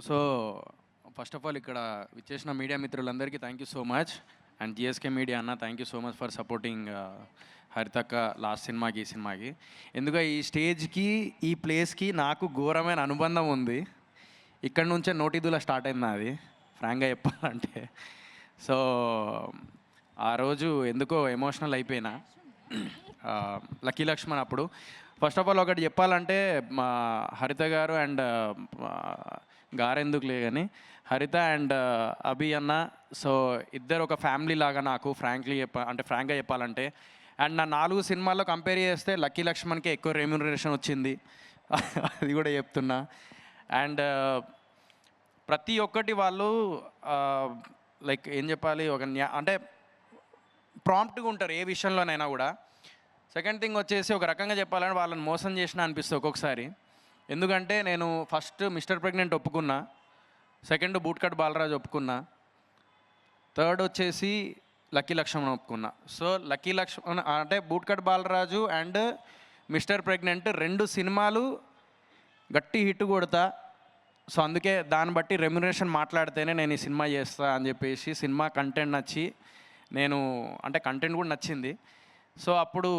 So first of all ఇక్కడ విచ్చేసిన media మిత్రులందరికీ thank you so much. And GSK media అన్న thank you so much for supporting హరితక్క last సినిమాకి ఈ సినిమాకి. ఎందుకంటే ఈ స్టేజ్కి ఈ ప్లేస్కి నాకు ఘోరమైన అనుబంధం ఉంది. ఇక్కడ నుంచే నోటిదుల స్టార్ట్ అయింది అది ఫ్రాంక్గా చెప్పాలంటే. సో ఆ రోజు ఎందుకో ఎమోషనల్ అయిపోయినా లక్కీ లక్ష్మణ్ అప్పుడు. ఫస్ట్ ఆఫ్ ఆల్ ఒకటి చెప్పాలంటే మా హరిత గారు అండ్ గారెందుకులే కానీ హరిత అండ్ అభి అన్న, సో ఇద్దరు ఒక ఫ్యామిలీ లాగా నాకు ఫ్రాంక్గా చెప్పాలంటే. అండ్ నా 4 సినిమాల్లో కంపేర్ చేస్తే లక్కీ లక్ష్మణ్కి ఎక్కువ రెమ్యూనరేషన్ వచ్చింది, అది కూడా చెప్తున్నా. అండ్ ప్రతి ఒక్కటి వాళ్ళు లైక్ ఏం చెప్పాలి, అంటే ప్రాంప్ట్గా ఉంటారు ఏ విషయంలోనైనా కూడా. సెకండ్ థింగ్ వచ్చేసి ఒక రకంగా చెప్పాలని వాళ్ళని మోసం చేసిన అనిపిస్తుంది ఒక్కొక్కసారి. ఎందుకంటే నేను ఫస్ట్ మిస్టర్ ప్రెగ్నెంట్ ఒప్పుకున్నా, సెకండ్ బూట్ కట్ బాలరాజు ఒప్పుకున్నా, థర్డ్ వచ్చేసి లక్కీ లక్ష్మణ్ ఒప్పుకున్నా. సో లక్కీ లక్ష్మణ్ అంటే boot cut Balaraju and mister pregnant 2 సినిమాలు గట్టి హిట్ కొడతా. సో అందుకే దాన్ని బట్టి రెమ్యునరేషన్ మాట్లాడితేనే నేను ఈ సినిమా చేస్తా అని చెప్పేసి సినిమా కంటెంట్ నచ్చి నేను అంటే కంటెంట్ కూడా నచ్చింది. సో అప్పుడు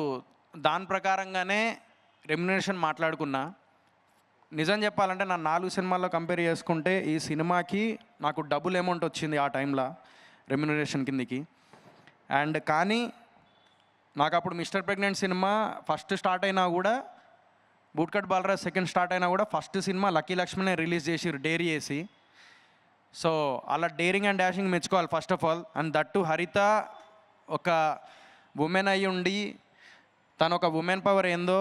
దాని ప్రకారంగానే రెమ్యునరేషన్ మాట్లాడుకున్నా. నిజం చెప్పాలంటే నా 4 సినిమాల్లో కంపేర్ చేసుకుంటే ఈ సినిమాకి నాకు డబుల్ అమౌంట్ వచ్చింది ఆ టైంలో రెమ్యునరేషన్ కిందికి. అండ్ కానీ నాకు అప్పుడు mister pregnant cinema first start అయినా కూడా, boot cut Balaraj second start అయినా కూడా ఫస్ట్ సినిమా లక్కీ లక్ష్మణే రిలీజ్ చేసి డేర్ చేసి. సో అలా డేరింగ్ అండ్ డాషింగ్ మెచ్చుకోవాలి first of all. And that Haritha ఒక ఉమెన్ అయ్యి ఉండి తను ఒక ఉమెన్ పవర్ ఏందో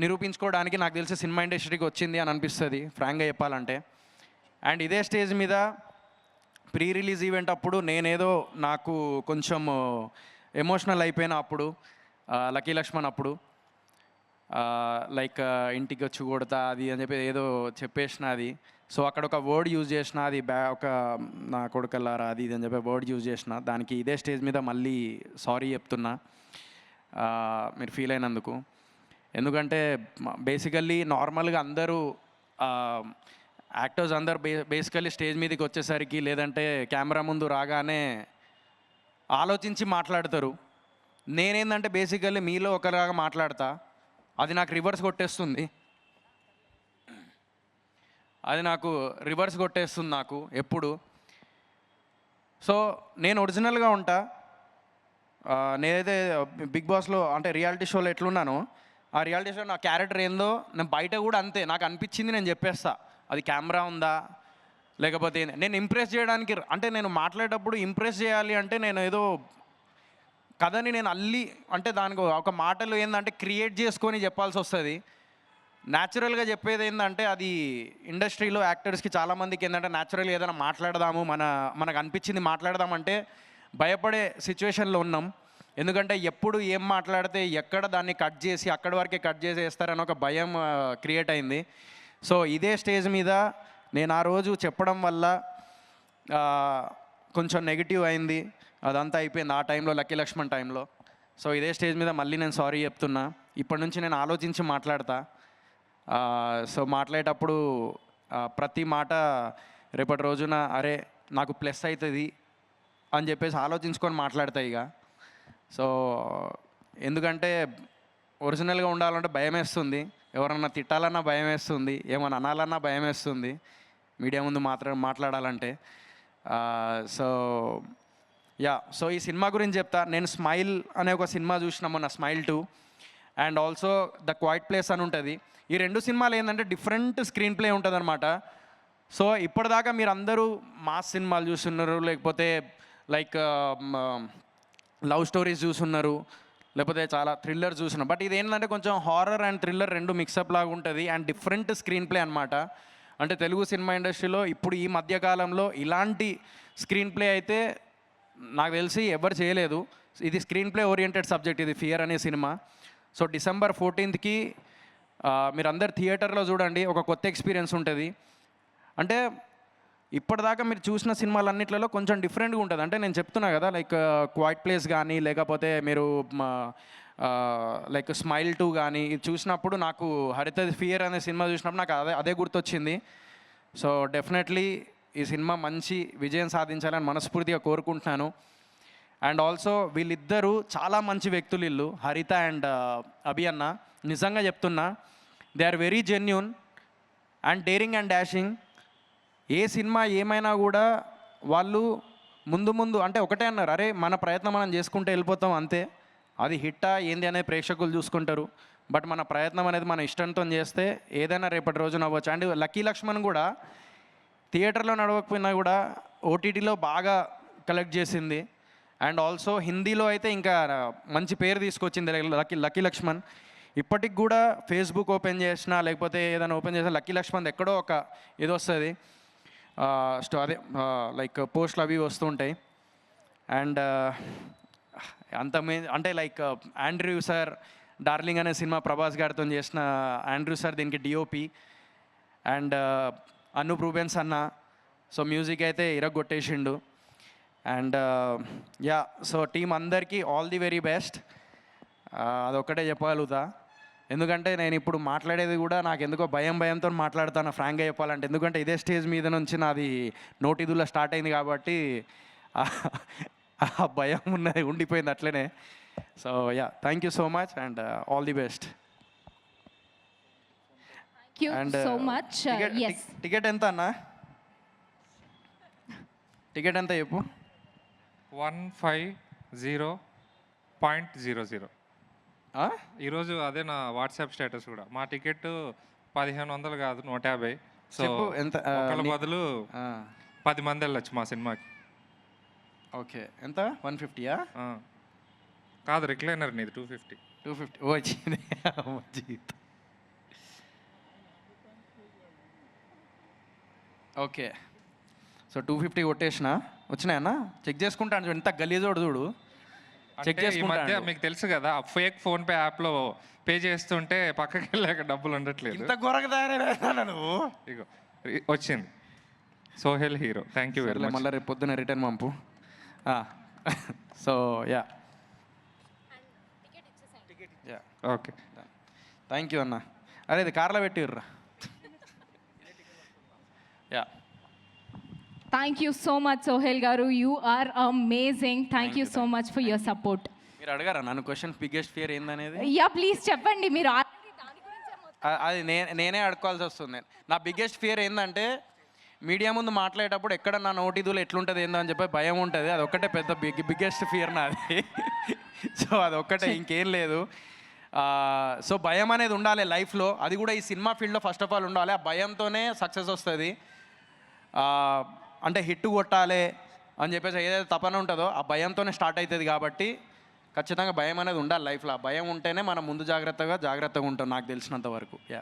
నిరూపించుకోవడానికి నాకు తెలిసి సినిమా ఇండస్ట్రీకి వచ్చింది అని అనిపిస్తుంది ఫ్రాంక్గా చెప్పాలంటే. అండ్ ఇదే స్టేజ్ మీద ప్రీ రిలీజ్ ఈవెంట్ అప్పుడు నేనేదో నాకు కొంచెం ఎమోషనల్ అయిపోయినా అప్పుడు లక్కీ లక్ష్మణ్ అప్పుడు లైక్ ఇంటికి వచ్చి కొడతా అది అని చెప్పి ఏదో చెప్పేసిన అది. సో అక్కడ ఒక వర్డ్ యూజ్ చేసిన, అది ఒక నా కొడుకల్లారా అది ఇది అని చెప్పి వర్డ్ యూజ్ చేసిన. దానికి ఇదే స్టేజ్ మీద మళ్ళీ సారీ చెప్తున్నా మీరు ఫీల్ అయినందుకు. ఎందుకంటే బేసికల్లీ నార్మల్గా అందరూ యాక్టర్స్ అందరు బేసికల్లీ స్టేజ్ మీదకి వచ్చేసరికి లేదంటే కెమెరా ముందు రాగానే ఆలోచించి మాట్లాడతారు. నేనేందంటే బేసికల్లీ మీలో ఒకలాగా మాట్లాడతా, అది నాకు రివర్స్ కొట్టేస్తుంది నాకు ఎప్పుడు. సో నేను ఒరిజినల్గా ఉంటా. నేనైతే బిగ్ బాస్లో అంటే రియాలిటీ షోలో ఎట్లున్నానో ఆ రియాలిటీ షో నా క్యారెక్టర్ ఏందో నేను బయట కూడా అంతే, నాకు అనిపించింది నేను చెప్పేస్తా. అది కెమెరా ఉందా లేకపోతే నేను ఇంప్రెస్ చేయడానికి, అంటే నేను మాట్లాడేటప్పుడు ఇంప్రెస్ చేయాలి అంటే నేను ఏదో కథని నేను అంటే దానికి ఒక మాటలు ఏంటంటే క్రియేట్ చేసుకొని చెప్పాల్సి వస్తుంది. న్యాచురల్గా చెప్పేది ఏంటంటే అది ఇండస్ట్రీలో యాక్టర్స్కి చాలామందికి ఏంటంటే న్యాచురల్గా ఏదైనా మాట్లాడదాము, మనకు అనిపించింది మాట్లాడదామంటే భయపడే సిచ్యువేషన్లో ఉన్నాం. ఎందుకంటే ఎప్పుడు ఏం మాట్లాడితే ఎక్కడ దాన్ని కట్ చేసి అక్కడి వరకే కట్ చేసేస్తారని ఒక భయం క్రియేట్ అయింది. సో ఇదే స్టేజ్ మీద నేను ఆ రోజు చెప్పడం వల్ల కొంచెం నెగిటివ్ అయింది, అదంతా అయిపోయింది ఆ టైంలో లక్కీ లక్ష్మణ్ టైంలో. సో ఇదే స్టేజ్ మీద మళ్ళీ నేను సారీ చెప్తున్నా. ఇప్పటి నుంచి నేను ఆలోచించి మాట్లాడతా. సో మాట్లాడేటప్పుడు ప్రతి మాట రేపటి రోజున అరే నాకు ప్లస్ అవుతుంది అని చెప్పేసి ఆలోచించుకొని మాట్లాడతా ఇక. సో ఎందుకంటే ఒరిజినల్గా ఉండాలంటే భయం వేస్తుంది, ఎవరన్నా తిట్టాలన్నా భయం వేస్తుంది, ఏమన్నా అనాలన్నా భయం వేస్తుంది మీడియా ముందు మాట్లాడాలంటే. సో ఈ సినిమా గురించి చెప్తా. నేను స్మైల్ అనే ఒక సినిమా చూసిన మొన్న, smile 2 and also the quiet place అని ఉంటుంది. ఈ 2 సినిమాలు ఏంటంటే డిఫరెంట్ స్క్రీన్ ప్లే ఉంటుంది అనమాట. సో ఇప్పటిదాకా మీరు అందరూ మాస్ సినిమాలు చూస్తున్నారు, లేకపోతే లైక్ లవ్ స్టోరీస్ చూస్తున్నారు, లేకపోతే చాలా థ్రిల్లర్ చూస్తున్నారు. బట్ ఇది ఏంటంటే కొంచెం హారర్ అండ్ థ్రిల్లర్ 2 మిక్సప్ లాగా ఉంటుంది అండ్ డిఫరెంట్ స్క్రీన్ ప్లే అనమాట. అంటే తెలుగు సినిమా ఇండస్ట్రీలో ఇప్పుడు ఈ మధ్యకాలంలో ఇలాంటి స్క్రీన్ ప్లే అయితే నాకు తెలిసి ఎవరు చేయలేదు. ఇది స్క్రీన్ ప్లే ఓరియంటెడ్ సబ్జెక్ట్, ఇది ఫియర్ అనే సినిమా. సో December 14th మీరందరు థియేటర్లో చూడండి, ఒక కొత్త ఎక్స్పీరియన్స్ ఉంటుంది. అంటే ఇప్పటిదాకా మీరు చూసిన సినిమాలన్నిట్లలో కొంచెం డిఫరెంట్గా ఉంటుంది. అంటే నేను చెప్తున్నా కదా, లైక్ క్వైట్ ప్లేస్ కానీ లేకపోతే మీరు లైక్ స్మైల్ 2 కానీ ఇది చూసినప్పుడు నాకు హరిత ఫియర్ అనే సినిమా చూసినప్పుడు నాకు అదే గుర్తొచ్చింది. సో డెఫినెట్లీ ఈ సినిమా మంచి విజయం సాధించాలని మనస్ఫూర్తిగా కోరుకుంటున్నాను. అండ్ ఆల్సో వీళ్ళిద్దరూ చాలా మంచి వ్యక్తులు, వీళ్ళు హరిత అండ్ అభి అన్న. నిజంగా చెప్తున్నా, they are very genuine and daring and dashing. ఏ సినిమా ఏమైనా కూడా వాళ్ళు ముందు అంటే ఒకటే అన్నారు, అరే మన ప్రయత్నం మనం చేసుకుంటే వెళ్ళిపోతాం అంతే, అది హిట్టా ఏంది అనేది ప్రేక్షకులు చూసుకుంటారు. బట్ మన ప్రయత్నం అనేది మన ఇష్టంతో చేస్తే ఏదైనా రేపటి రోజున అవ్వచ్చు. అండ్ లక్కీ లక్ష్మణ్ కూడా థియేటర్లో నడవకపోయినా కూడా ఓటీటీలో బాగా కలెక్ట్ చేసింది. అండ్ ఆల్సో హిందీలో అయితే ఇంకా మంచి పేరు తీసుకొచ్చింది లక్కీ లక్ష్మణ్. ఇప్పటికి కూడా ఫేస్బుక్ ఓపెన్ చేసినా లేకపోతే ఏదైనా ఓపెన్ చేసినా లక్కీ లక్ష్మణ్ ఎక్కడో ఒక ఇది వస్తుంది, అదే లైక్ పోస్టులు అవి వస్తుంటాయి. అండ్ అంటే లైక్ ఆండ్రూ సార్ డార్లింగ్ అనే సినిమా ప్రభాస్ గారితో చేసిన ఆండ్రూ సార్ దీనికి డిఓపి. అండ్ అనూప్ రూబెన్స్ అన్న, సో మ్యూజిక్ అయితే ఇరగొట్టేసిండు. అండ్ యా, సో టీం అందరికీ ఆల్ ది వెరీ బెస్ట్. అదొక్కటే చెప్పగలుగుతా. ఎందుకంటే నేను ఇప్పుడు మాట్లాడేది కూడా నాకు ఎందుకో భయంతో మాట్లాడుతాను ఫ్రాంక్గా చెప్పాలంటే. ఎందుకంటే ఇదే స్టేజ్ మీద నుంచి నాది నోటిదులా స్టార్ట్ అయింది కాబట్టి ఆ భయం ఉన్నది ఉండిపోయింది అట్లనే. So yeah, thank you so much and all the best. And ticket ఎంత అన్న? టికెట్ ఎంత చెప్పు? 150.00. ఈరోజు అదే నా వాట్సాప్ స్టేటస్ కూడా. మా టికెట్ 1500 కాదు, 150. సో ఎంత ఒకళ్ళ బదులు 10 మంది వెళ్ళొచ్చు మా సినిమాకి. ఓకే, ఎంత? 150యా? కాదు, రిక్లైనర్ నీది 250. 250 వచ్చింది. ఓకే, సో 250 కొట్టేసిన. వచ్చినాయన్నా? చెక్ చేసుకుంటాను. ఎంత గలీజోడు చూడు. చెక్ ఈ మధ్య మీకు తెలుసు కదా, ఫేక్ ఫోన్పే యాప్లో పే చేస్తుంటే పక్కకి వెళ్ళాక డబ్బులు ఉండట్లేదు. ఇంత గొరగదారేనా నువ్వు? ఇగో వచ్చింది, Sohel hero. Thank you very much. మళ్ళీ రేపు పొద్దున్న రిటర్న్ పంపు. So ya, okay, thank you అన్న. అరే ఇది కార్లో పెట్టిర్రా. Ya, Thank you so much, Sohail Garu. You are amazing. Thank you so much for your support. మీరు అడగారా నన్ను క్వశ్చన్ బిగ్గెస్ట్ ఫియర్ ఏందనేది? Yeah, please చెప్పండి. మీరు అది నేనే అడుకోవాల్సి వస్తుంది. నా బిగ్గెస్ట్ ఫియర్ ఏంటంటే మీడియా ముందు మాట్లాడేటప్పుడు ఎక్కడ నా నోటిదులు ఎట్లుంటుంది ఏందో అని చెప్పి భయం ఉంటుంది. అది ఒక్కటే పెద్ద బిగ్గెస్ట్ ఫియర్ నాది. సో అదొక్కటే, ఇంకేం లేదు. సో భయం అనేది ఉండాలి లైఫ్లో. అది కూడా ఈ సినిమా ఫీల్డ్లో ఫస్ట్ ఆఫ్ ఆల్ ఉండాలి. ఆ భయంతోనే సక్సెస్ వస్తుంది. అంటే హిట్ కొట్టాలి అని చెప్పేసి ఏదైతే తపన ఉంటుందో ఆ భయంతోనే స్టార్ట్ అవుతుంది. కాబట్టి ఖచ్చితంగా భయం అనేది ఉండాలి లైఫ్లో. ఆ భయం ఉంటేనే మనం ముందు జాగ్రత్తగా ఉంటాం నాకు తెలిసినంత వరకు. యా.